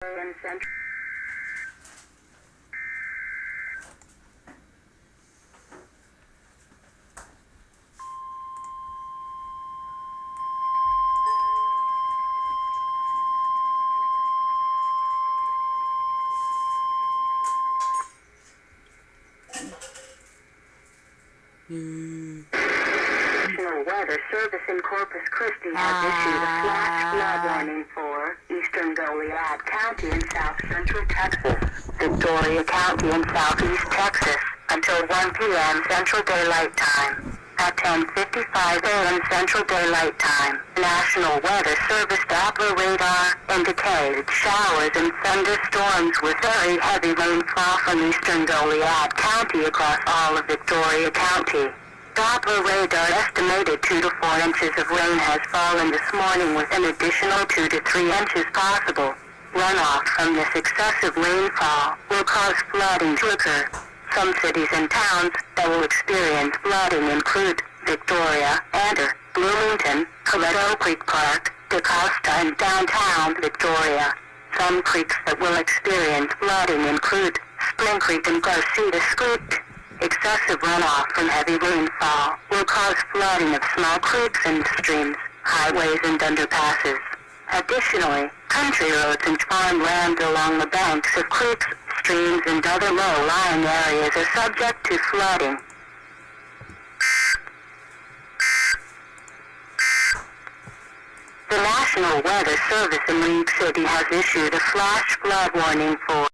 and Central. National Weather Service in Corpus Christi has issued a flash flood warning for eastern Goliad County in south central Texas, Victoria County in southeast Texas, until 1 p.m. Central Daylight Time. At 10:55 a.m. Central Daylight Time, National Weather Service Doppler radar indicated showers and thunderstorms with very heavy rainfall from eastern Goliad County across all of Victoria County. Doppler radar estimated 2 to 4 inches of rain has fallen this morning with an additional 2 to 3 inches possible. Runoff from this excessive rainfall will cause flooding to occur. Some cities and towns that will experience flooding include Victoria, Ander, Bloomington, Coleto Creek Park, DaCosta and downtown Victoria. Some creeks that will experience flooding include Spring Creek and Garcetas Creek. Excessive runoff from heavy rainfall will cause flooding of small creeks and streams, highways and underpasses. Additionally, country roads and farmland along the banks of creeks, streams and other low-lying areas are subject to flooding. The National Weather Service in League City has issued a flash flood warning for